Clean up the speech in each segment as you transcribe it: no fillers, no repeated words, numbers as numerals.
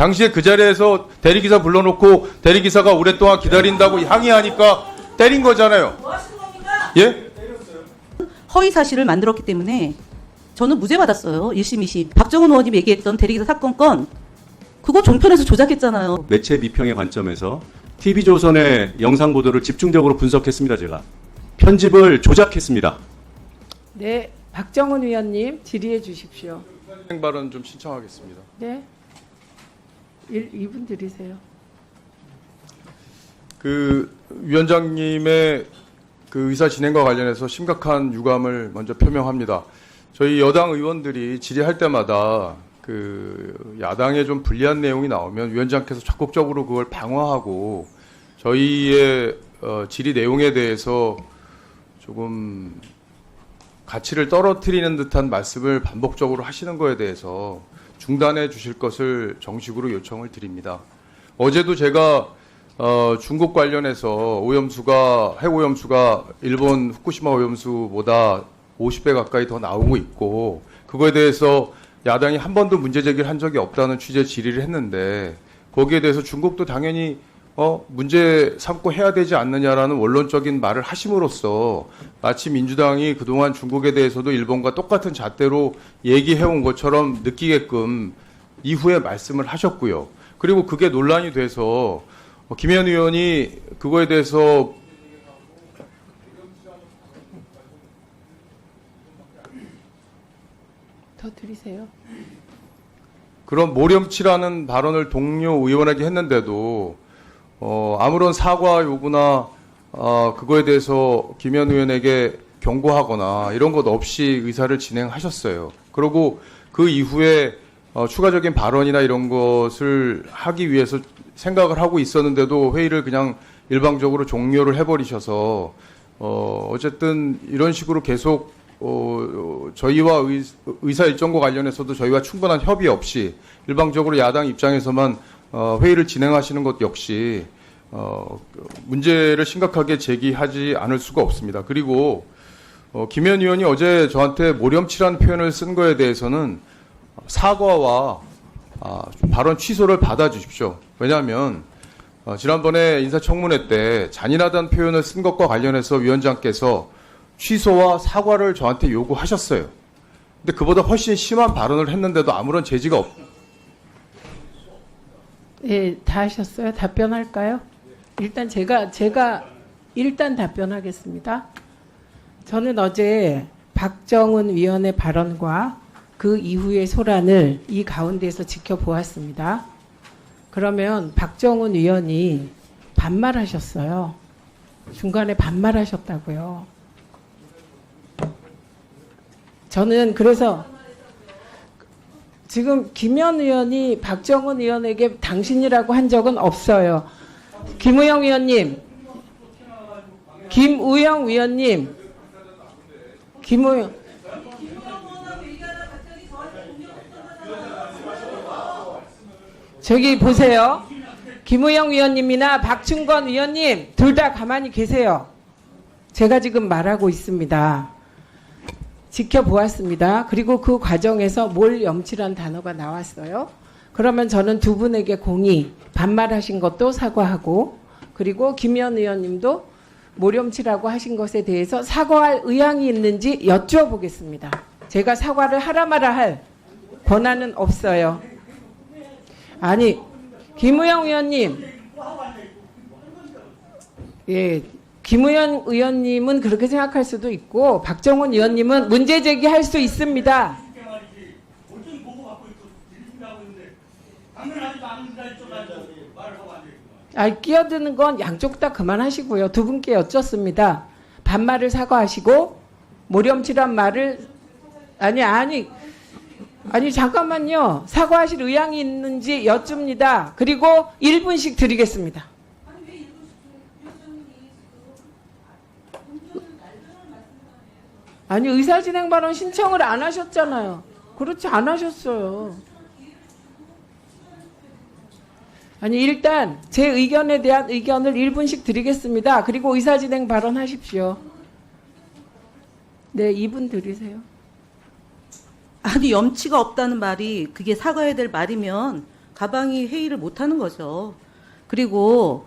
당시에 그 자리에서 대리기사 불러놓고 대리기사가 오랫동안 기다린다고 항의하니까 때린 거잖아요. 뭐 하시는 겁니까? 예? 허위 사실을 만들었기 때문에 저는 무죄 받았어요. 1심, 2심. 박정훈 의원님 얘기했던 대리기사 사건 건 그거 종편에서 조작했잖아요. 매체 비평의 관점에서 TV조선의 영상 보도를 집중적으로 분석했습니다. 제가 편집을 조작했습니다. 네, 박정훈 위원님 질의해 주십시오. 진행 발언 좀 신청하겠습니다. 네, 2분 드리세요. 그 위원장님의 그 의사 진행과 관련해서 심각한 유감을 먼저 표명합니다. 저희 여당 의원들이 질의할 때마다 그 야당에 좀 불리한 내용이 나오면 위원장께서 적극적으로 그걸 방어하고 저희의 질의 내용에 대해서 조금 가치를 떨어뜨리는 듯한 말씀을 반복적으로 하시는 거에 대해서 중단해 주실 것을 정식으로 요청을 드립니다. 어제도 제가 중국 관련해서 핵오염수가 일본 후쿠시마 오염수보다 50배 가까이 더 나오고 있고 그거에 대해서 야당이 한 번도 문제 제기를 한 적이 없다는 취지의 질의를 했는데 거기에 대해서 중국도 당연히 문제 삼고 해야 되지 않느냐라는 원론적인 말을 하심으로써 마치 민주당이 그동안 중국에 대해서도 일본과 똑같은 잣대로 얘기해온 것처럼 느끼게끔 이후에 말씀을 하셨고요. 그리고 그게 논란이 돼서 김현 의원이 그거에 대해서 더 드리세요. 그런 모렴치라는 발언을 동료 의원에게 했는데도 아무런 사과 요구나 그거에 대해서 김현 의원에게 경고하거나 이런 것 없이 의사를 진행하셨어요. 그리고 그 이후에 추가적인 발언이나 이런 것을 하기 위해서 생각을 하고 있었는데도 회의를 그냥 일방적으로 종료를 해버리셔서 어쨌든 이런 식으로 계속 저희와 의사 일정과 관련해서도 저희와 충분한 협의 없이 일방적으로 야당 입장에서만 회의를 진행하시는 것 역시 문제를 심각하게 제기하지 않을 수가 없습니다. 그리고 김현 의원이 어제 저한테 모렴치라는 표현을 쓴 거에 대해서는 사과와 발언 취소를 받아주십시오. 왜냐하면 지난번에 인사청문회 때 잔인하다는 표현을 쓴 것과 관련해서 위원장께서 취소와 사과를 저한테 요구하셨어요. 근데 그보다 훨씬 심한 발언을 했는데도 아무런 제지가 예, 다 하셨어요? 답변할까요? 일단 제가 일단 답변하겠습니다. 저는 어제 박정훈 위원의 발언과 그 이후의 소란을 이 가운데서 지켜보았습니다. 그러면 박정훈 위원이 반말하셨어요. 중간에 반말하셨다고요. 저는 그래서 지금 김현 의원이 박정훈 의원에게 당신이라고 한 적은 없어요. 김우영 위원님, 김우영 위원님, 김우영. 저기 보세요. 김우영 위원님이나 박충건 위원님 둘 다 가만히 계세요. 제가 지금 말하고 있습니다. 지켜보았습니다. 그리고 그 과정에서 몰염치란 단어가 나왔어요. 그러면 저는 두 분에게 공의 반말하신 것도 사과하고 그리고 김현 의원님도 몰염치라고 하신 것에 대해서 사과할 의향이 있는지 여쭤보겠습니다. 제가 사과를 하라 마라 할 권한은 없어요. 아니, 김우영 의원님, 예, 김우영 의원님은 그렇게 생각할 수도 있고 박정훈 의원님은 문제 제기할 수 있습니다. 끼어드는 건 양쪽 다 그만하시고요. 두 분께 여쭙습니다. 반말을 사과하시고 모렴치란 말을 아니 잠깐만요. 사과하실 의향이 있는지 여쭙니다. 그리고 1분씩 드리겠습니다. 아니 의사진행 발언 신청을 안 하셨잖아요. 그렇지 안 하셨어요. 아니 일단 제 의견에 대한 의견을 1분씩 드리겠습니다. 그리고 의사진행 발언 하십시오. 네, 2분 드리세요. 아니 염치가 없다는 말이 그게 사과해야 될 말이면 가방이 회의를 못하는 거죠. 그리고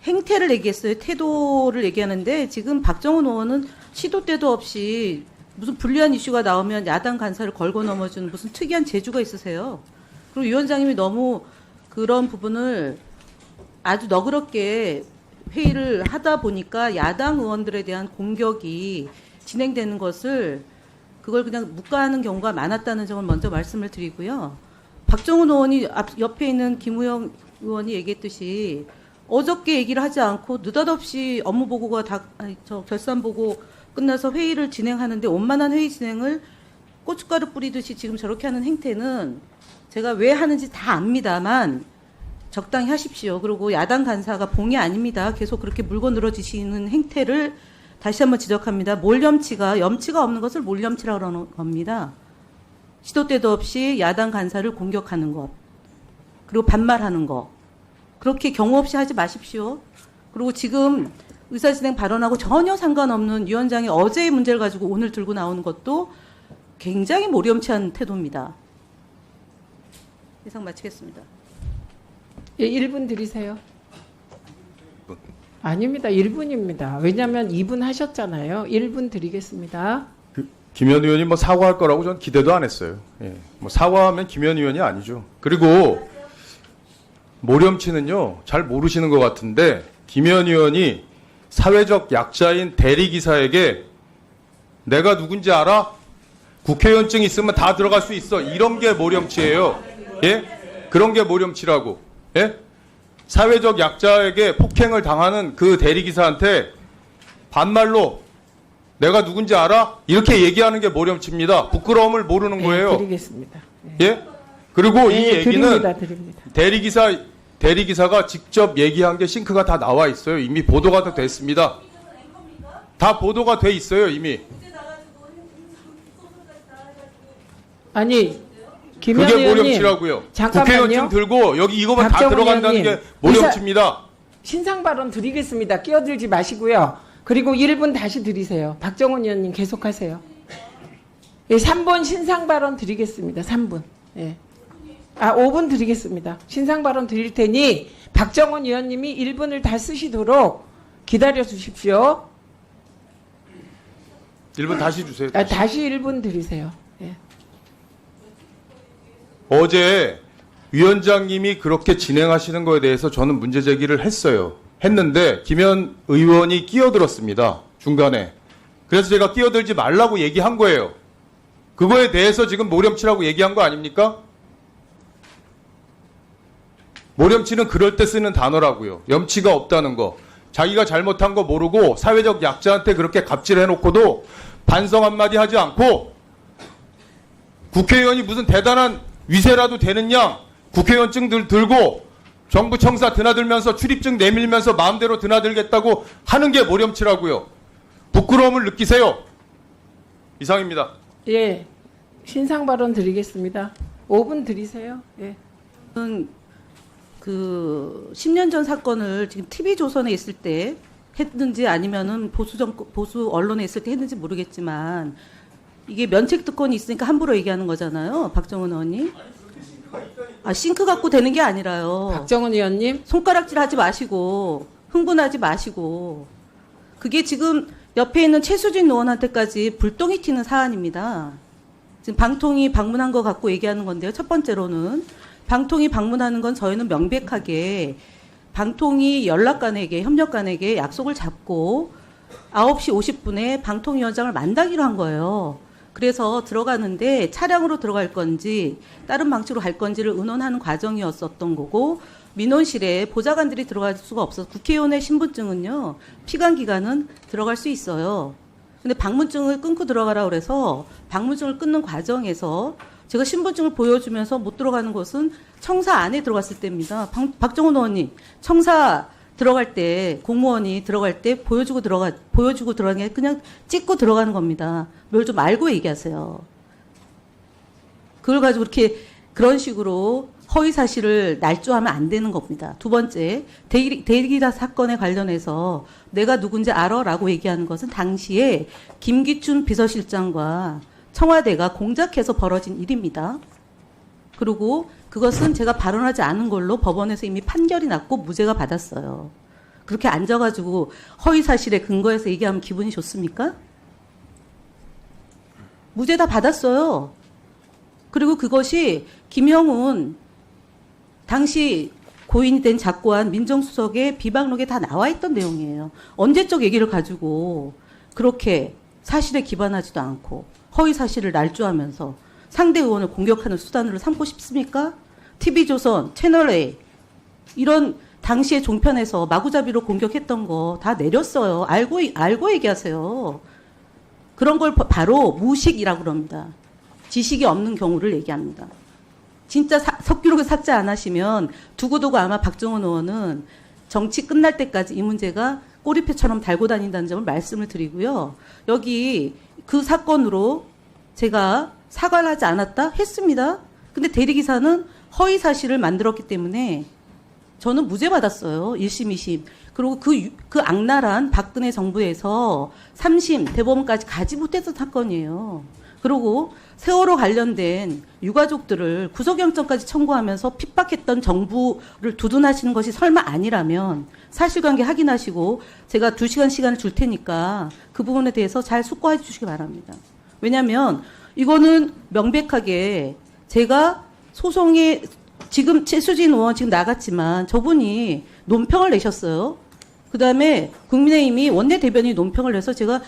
행태를 얘기했어요. 태도를 얘기하는데 지금 박정훈 의원은 시도 때도 없이 무슨 불리한 이슈가 나오면 야당 간사를 걸고 넘어주는 무슨 특이한 재주가 있으세요. 그리고 위원장님이 너무 그런 부분을 아주 너그럽게 회의를 하다 보니까 야당 의원들에 대한 공격이 진행되는 것을 그걸 그냥 묵과하는 경우가 많았다는 점을 먼저 말씀을 드리고요. 박정훈 의원이 옆에 있는 김우영 의원이 얘기했듯이 어저께 얘기를 하지 않고 느닷없이 업무 보고가 결산 보고 끝나서 회의를 진행하는데 원만한 회의 진행을 고춧가루 뿌리듯이 지금 저렇게 하는 행태는 제가 왜 하는지 다 압니다만 적당히 하십시오. 그리고 야당 간사가 봉이 아닙니다. 계속 그렇게 물고 늘어지시는 행태를 다시 한번 지적합니다. 염치가 없는 것을 몰염치라고 그러는 겁니다. 시도 때도 없이 야당 간사를 공격하는 것, 그리고 반말하는 것, 그렇게 경우 없이 하지 마십시오. 그리고 지금 의사진행 발언하고 전혀 상관없는 위원장이 어제의 문제를 가지고 오늘 들고 나오는 것도 굉장히 모렴치한 태도입니다. 이상 마치겠습니다. 예, 1분 드리세요. 아닙니다. 1분입니다. 왜냐하면 2분 하셨잖아요. 1분 드리겠습니다. 김현 의원이 뭐 사과할 거라고 전 기대도 안 했어요. 예. 뭐 사과하면 김현 의원이 아니죠. 그리고 모렴치는요, 잘 모르시는 것 같은데 김현 의원이 사회적 약자인 대리기사에게 내가 누군지 알아? 국회의원증 있으면 다 들어갈 수 있어. 이런 게 모렴치예요. 예? 그런 게 모렴치라고. 예? 사회적 약자에게 폭행을 당하는 그 대리기사한테 반말로 내가 누군지 알아? 이렇게 얘기하는 게 모렴치입니다. 부끄러움을 모르는 거예요. 네, 드리겠습니다. 네. 예? 그리고 이 얘기는 드립니다. 대리기사가 직접 얘기한 게 싱크가 다 나와 있어요. 이미 보도가 다 됐습니다. 다 보도가 돼 있어요, 이미. 아니, 김현 그게 의원님, 모렴치라고요. 잠깐만요. 국회의원증 들고 여기 이거만 다 박정훈 들어간다는 의원님, 게 모렴치입니다. 신상 발언 드리겠습니다. 끼어들지 마시고요. 그리고 1분 다시 드리세요. 박정훈 의원님 계속하세요. 예, 3분 신상 발언 드리겠습니다. 3분. 예. 5분 드리겠습니다. 신상 발언 드릴 테니 박정훈 의원님이 1분을 다 쓰시도록 기다려 주십시오. 1분 다시 주세요. 다시 1분 드리세요. 예. 어제 위원장님이 그렇게 진행하시는 거에 대해서 저는 문제 제기를 했는데 김현 의원이 끼어들었습니다. 중간에. 그래서 제가 끼어들지 말라고 얘기한 거예요. 그거에 대해서 지금 모렴치라고 얘기한 거 아닙니까? 모렴치는 그럴 때 쓰는 단어라고요. 염치가 없다는 거. 자기가 잘못한 거 모르고 사회적 약자한테 그렇게 갑질해놓고도 반성 한마디 하지 않고 국회의원이 무슨 대단한 위세라도 되는 양 국회의원증 들고 정부 청사 드나들면서 출입증 내밀면서 마음대로 드나들겠다고 하는 게 모렴치라고요. 부끄러움을 느끼세요. 이상입니다. 예. 신상 발언 드리겠습니다. 5분 드리세요. 예. 그 10년 전 사건을 지금 TV조선에 있을 때 했는지 아니면은 보수 언론에 있을 때 했는지 모르겠지만 이게 면책 특권이 있으니까 함부로 얘기하는 거잖아요. 박정훈 의원님. 싱크 갖고 되는 게 아니라요. 박정훈 의원님. 손가락질 하지 마시고 흥분하지 마시고 그게 지금 옆에 있는 최수진 의원한테까지 불똥이 튀는 사안입니다. 지금 방통위 방문한 거 갖고 얘기하는 건데요. 첫 번째로는 방통위 방문하는 건 저희는 명백하게 방통위 연락관에게 협력관에게 약속을 잡고 9시 50분에 방통위원장을 만나기로 한 거예요. 그래서 들어가는데 차량으로 들어갈 건지 다른 방식으로 갈 건지를 의논하는 과정이었었던 거고 민원실에 보좌관들이 들어갈 수가 없어서 국회의원의 신분증은요. 피감기관은 들어갈 수 있어요. 근데 방문증을 끊고 들어가라 그래서 방문증을 끊는 과정에서 제가 신분증을 보여주면서 못 들어가는 것은 청사 안에 들어갔을 때입니다. 박정훈 의원님, 청사 들어갈 때 공무원이 들어갈 때 보여주고 들어가는 게 그냥 찍고 들어가는 겁니다. 뭘 좀 알고 얘기하세요. 그걸 가지고 그런 식으로 허위 사실을 날조하면 안 되는 겁니다. 두 번째, 대기자 사건에 관련해서 내가 누군지 알아라고 얘기하는 것은 당시에 김기춘 비서실장과 청와대가 공작해서 벌어진 일입니다. 그리고 그것은 제가 발언하지 않은 걸로 법원에서 이미 판결이 났고 무죄가 받았어요. 그렇게 앉아가지고 허위 사실에 근거해서 얘기하면 기분이 좋습니까? 무죄 다 받았어요. 그리고 그것이 김영훈 당시 고인이 된 작고한 민정수석의 비방록에 다 나와 있던 내용이에요. 언제적 얘기를 가지고 그렇게 사실에 기반하지도 않고 허위 사실을 날조하면서 상대 의원을 공격하는 수단으로 삼고 싶습니까? TV조선, 채널A 이런 당시의 종편에서 마구잡이로 공격했던 거 다 내렸어요. 알고 얘기하세요. 그런 걸 바로 무식이라고 그럽니다. 지식이 없는 경우를 얘기합니다. 진짜 석기록을 삭제 안 하시면 두고두고 아마 박정원 의원은 정치 끝날 때까지 이 문제가 꼬리표처럼 달고 다닌다는 점을 말씀을 드리고요. 여기 그 사건으로 제가 사과를 하지 않았다? 했습니다. 근데 대리기사는 허위 사실을 만들었기 때문에 저는 무죄 받았어요. 1심, 2심. 그리고 그 악랄한 박근혜 정부에서 3심, 대법원까지 가지 못했던 사건이에요. 그리고 세월호 관련된 유가족들을 구속영장까지 청구하면서 핍박했던 정부를 두둔하시는 것이 설마 아니라면 사실관계 확인하시고 제가 2시간 시간을 줄 테니까 그 부분에 대해서 잘 숙고해 주시기 바랍니다. 왜냐하면 이거는 명백하게 제가 소송에 지금 최수진 의원 지금 나갔지만 저분이 논평을 내셨어요. 그다음에 국민의힘이 원내대변인이 논평을 내서 제가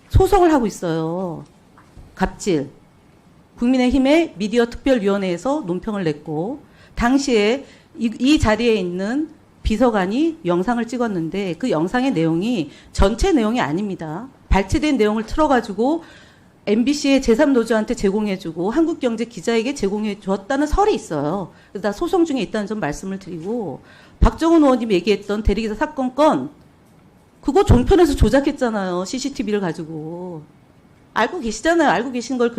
소송을 하고 있어요. 갑질. 국민의힘의 미디어 특별위원회에서 논평을 냈고 당시에 이 자리에 있는 비서관이 영상을 찍었는데 그 영상의 내용이 전체 내용이 아닙니다. 발췌된 내용을 틀어가지고 MBC의 제3노조한테 제공해주고 한국경제 기자에게 제공해 주었다는 설이 있어요. 그래서 다 소송 중에 있다는 점 말씀을 드리고 박정훈 의원님 얘기했던 대리기사 사건 건 그거 종편에서 조작했잖아요. CCTV를 가지고. 알고 계시잖아요. 알고 계신 걸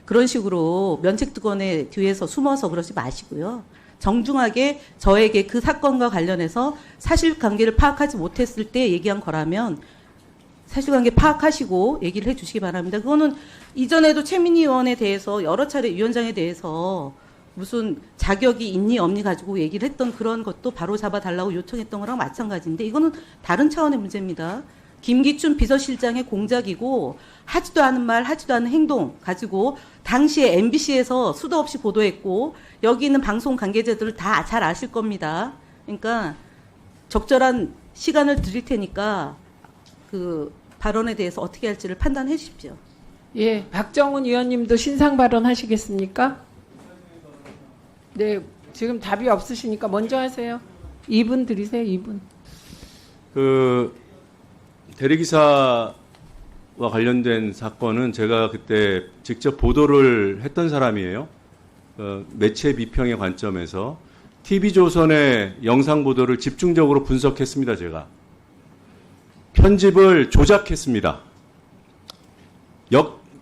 그런 식으로 면책특권의 뒤에서 숨어서 그러지 마시고요. 정중하게 저에게 그 사건과 관련해서 사실관계를 파악하지 못했을 때 얘기한 거라면 사실관계 파악하시고 얘기를 해주시기 바랍니다. 그거는 이전에도 최민희 의원에 대해서 여러 차례 위원장에 대해서 무슨 자격이 있니 없니 가지고 얘기를 했던 그런 것도 바로 잡아달라고 요청했던 거랑 마찬가지인데 이거는 다른 차원의 문제입니다. 김기춘 비서실장의 공작이고 하지도 않은 말 하지도 않은 행동 가지고 당시에 MBC에서 수도 없이 보도했고 여기 있는 방송 관계자들 다 잘 아실 겁니다. 그러니까 적절한 시간을 드릴 테니까 그 발언에 대해서 어떻게 할지를 판단해 주십시오. 예, 박정훈 의원님도 신상 발언하시겠습니까? 네, 지금 답이 없으시니까 먼저 하세요. 2분 드리세요. 2분. 그 대리기사와 관련된 사건은 제가 그때 직접 보도를 했던 사람이에요. 매체 비평의 관점에서 TV조선의 영상 보도를 집중적으로 분석했습니다. 제가 편집을 조작했습니다.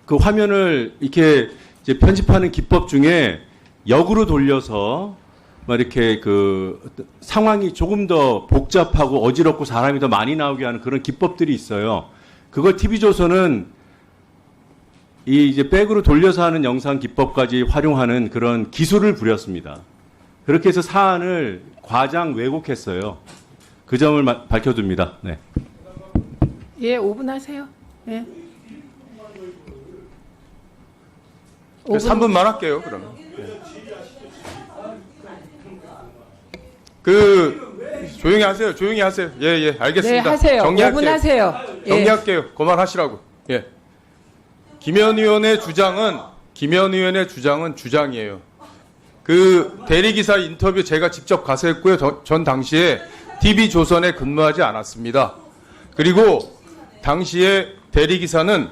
그 화면을 이렇게 이제 편집하는 기법 중에 역으로 돌려서 막 이렇게 그 상황이 조금 더 복잡하고 어지럽고 사람이 더 많이 나오게 하는 그런 기법들이 있어요. 그걸 TV조선은 이 이제 백으로 돌려서 하는 영상 기법까지 활용하는 그런 기술을 부렸습니다. 그렇게 해서 사안을 과장 왜곡했어요. 그 점을 밝혀둡니다. 네. 예, 5분 하세요. 예. 3분만 할게요, 그러면. 조용히 하세요. 조용히 하세요. 예, 알겠습니다. 네, 하세요. 정리할게요. 5분 하세요. 예. 정리할게요. 그만하시라고. 예. 김현 의원의 주장은 주장이에요. 그 대리기사 인터뷰 제가 직접 가서 했고요. 전 당시에 TV조선에 근무하지 않았습니다. 그리고 당시에 대리기사는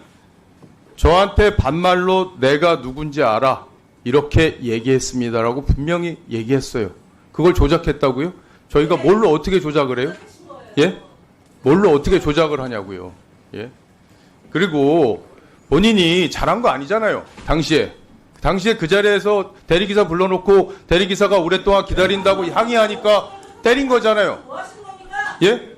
저한테 반말로 내가 누군지 알아. 이렇게 얘기했습니다라고 분명히 얘기했어요. 그걸 조작했다고요? 저희가 뭘로 어떻게 조작을 해요? 예? 뭘로 어떻게 조작을 하냐고요? 예? 그리고 본인이 잘한 거 아니잖아요. 당시에 그 자리에서 대리기사 불러놓고 대리기사가 오랫동안 기다린다고 항의하니까 때린 거잖아요. 예?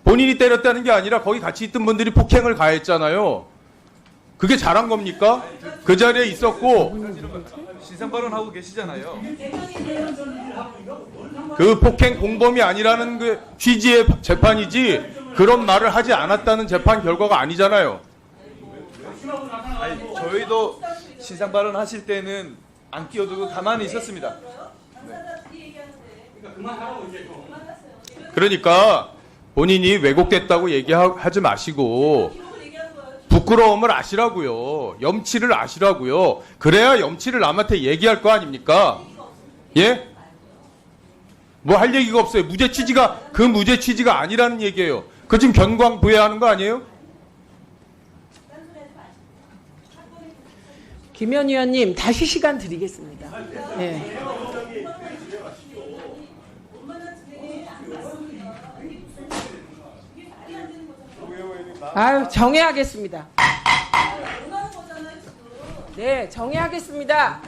본인이 때렸다는 게 아니라 거기 같이 있던 분들이 폭행을 가했잖아요. 그게 잘한 겁니까? 그 자리에 있었고 신상 발언하고 계시잖아요. 그 폭행 공범이 아니라는 그 취지의 재판이지 그런 말을 하지 않았다는 재판 결과가 아니잖아요. 아니, 저희도 신상 발언하실 때는 안 끼어들고 가만히 있었습니다. 그러니까 본인이 왜곡됐다고 얘기하지 마시고 부끄러움을 아시라고요. 염치를 아시라고요. 그래야 염치를 남한테 얘기할 거 아닙니까? 예? 뭐 할 얘기가 없어요. 무죄 취지가 그 무죄 취지가 아니라는 얘기예요. 그 지금 견광부회하는 거 아니에요? 김현 의원님 다시 시간 드리겠습니다. 네. 아유, 정해하겠습니다. 네, 정해하겠습니다.